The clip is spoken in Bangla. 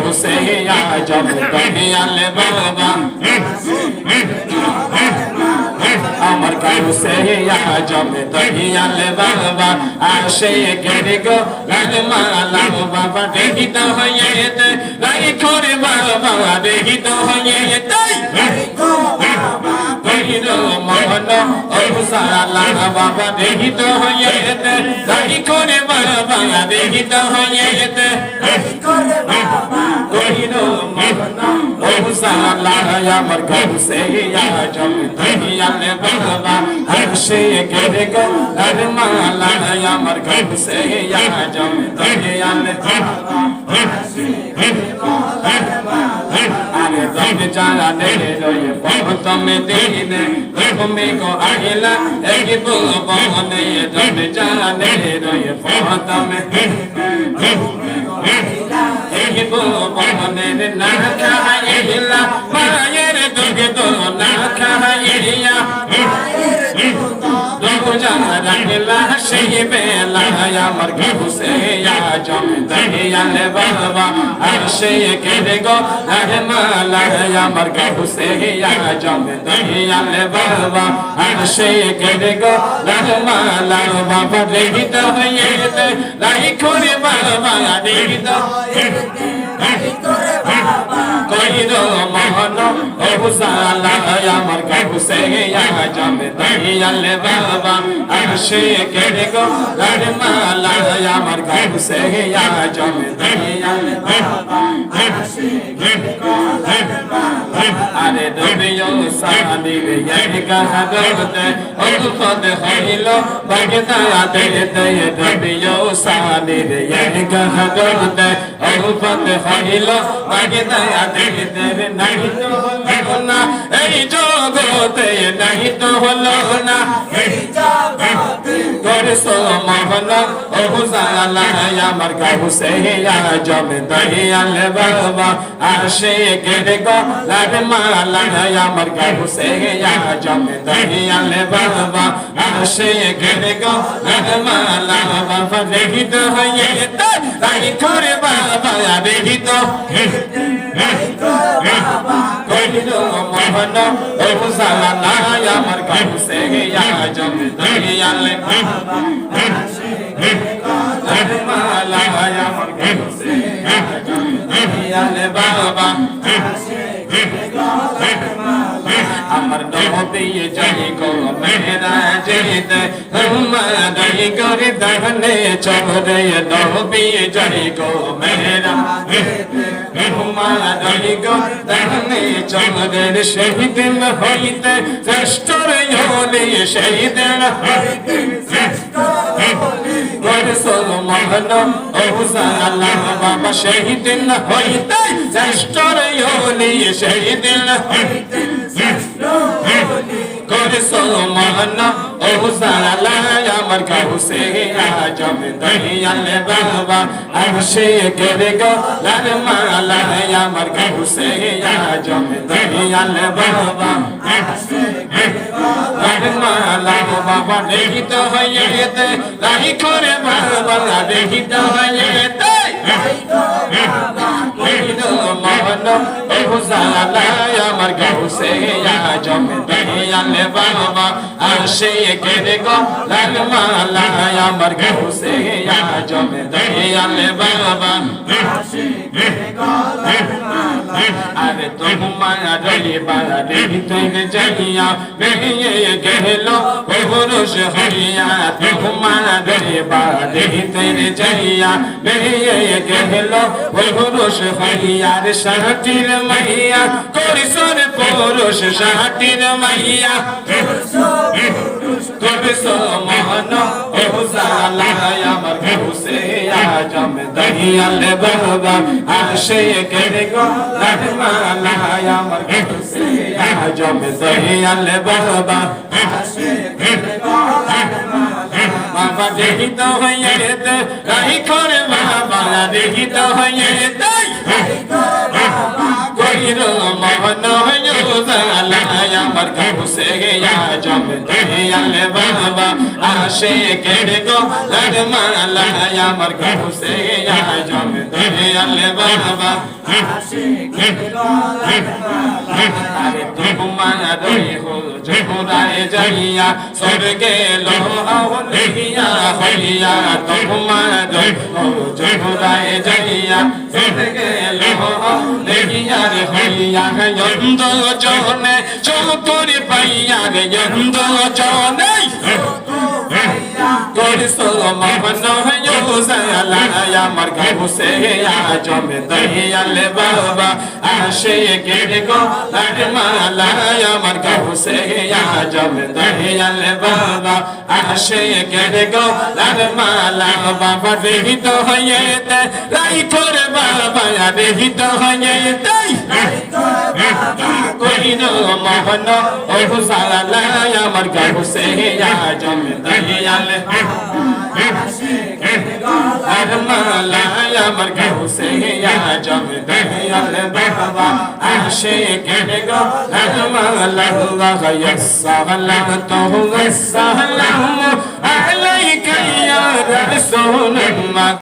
কাউসে আজম দয়াল বাবা আমার কাউসে আজম দয়াল বাবা আসে গেরে গো লালমালা বাবা দেহিত হয়েতে লাই করে বাবা দেহিত হয়েতে কইর মহন অবসালা বাবা দেহিত হয়েতে লাই করে বাবা দেহিত হয়েতে কইর মহন অবসালা আমার কাউসে আজম দয়াল বাবা আসে গেরে গো লালমালা আমার কাউসে আজম দয়াল বাবা আরে তুমি জানে রয়ে প্রথমে দিনে তুমি গো আহিলা এক বনে তুমি জানে রয়ে প্রথমে এক বনে না খাইলা মায়ের দুগে তো না খাইয়া রাখলা সেই বেলা আমার কাউসে আজম দয়াল বাবা আসে গেরে গো লালমালা আমার কাউসে আজম দয়াল বাবা আসে গেরে গো লালমালা বাবা দেহিত হয়েতে লাই করে বাবা দেহিত কইর মহন অবসালা আমার কাউসে আজম দয়াল বাবা আসে গেরে গো লালমালা আমার কাউসে আজম দয়াল বাবা আসে গেরে গো আরে দুনিয়া সাদির এক গাহদতে উলফত হইল বাগদা দে দে দুনিয়া সাদির এক গাহদতে উলফত হইল বাগদা দে দে নাই তো হলো না এই জগতে নাই তো হলো না এই জগতে করছো মহন অবসালা আমার কাউসে আজম দয়াল বাবা আসে গেরে গো লালমালা আমার কাউসে আজম দয়াল বাবা আসে গেরে গো লালমালা বাবা দেহিত হয়েতে লাই করে বাবা দেহিত কইর মহন অবসালা আমার কাউসে আজম দয়াল বাবা আসে গেরে গো লালমালা আমার কাউসে আজম দয়াল বাবা আমার নবী যাই গো মেরা যেতে হুমাদাই করে দহনে চলে নবী যাই গো মেরা হুমাদাই গো দহনে চলে শহীদ হইতে শ্রেষ্ঠর হলে শহীদ হইতে করসল মহন অবসালা বাবা শহীদ হইতে শ্রেষ্ঠর হলে শহীদ হইতে করসল মহন অবসালা আমার কাউসে আজম দয়াল বাবা আসে গেরে গো লালমালা আমার কাউসে আজম দয়াল বাবা আসে গেরে গো লালমালা বাবা দেহিত হয়েতে লাই করে বাবা দেহিত হয়েতে কইর মহন অবসালা আমার কাউসে আজম দয়াল বাবা আসে গেরে গো লালমালা আমার কাউসে আজম দয়াল বাবা আসে গেরে গো লালমালা আরে তোমার বাবা দেহিত যাইয়া বেরিয়ে গেল পুরুষ হইয়া তোমার বাবা দেহিত যাইয়া বেরিয়ে গেল পুরুষ হইয়া রে সাহাটির মাইয়া করিসর পুরুষ সাহাটির মাইয়া করছো মহন অবসালা আমার কাউসে আজম দয়াল বাবা আসে গেরে গো লালমালা আমার কাউসে আজম দয়াল বাবা আসে গেরে গো লালমালা বাবা দেহিত হইতে রাই করে বাবা দেহিত হইতে কইর মহন অবসালা আমার কাউসে আজম দয়াল বাবা আসে গেরে গো লালমালা আমার কাউসে আজম দয়াল বাবা আরে তোমার হুজুরায় যাইয়া স্বর্গে লোহাওলিয়া হইয়া তোমার হুজুরায় যাইয়া স্বর্গে লোহাওলিয়া হইয়া যন্দ জনে চকরি পাইয়া রে যন্দ জনে করিসো মহন ইউসালা আমার গাউসে আজম দয়ালে বাবা আসে কে গো লাডমালা আমার গাউসে আজম দয়ালে বাবা আসে কে গো লাডমালা বাবা রহিত হইতে রাইখো রে বাবা রহিত হইতে কইনো মহন ইউসালা আমার গাউসে আজম দয়ালে আরমালা আমার গাউসে আজম দয়ালে বাবা আসে কে গো আরমালা ইয়াসালাতু ওয়াসসালামু আলাইকা ইয়া রাসূলুল্লাহ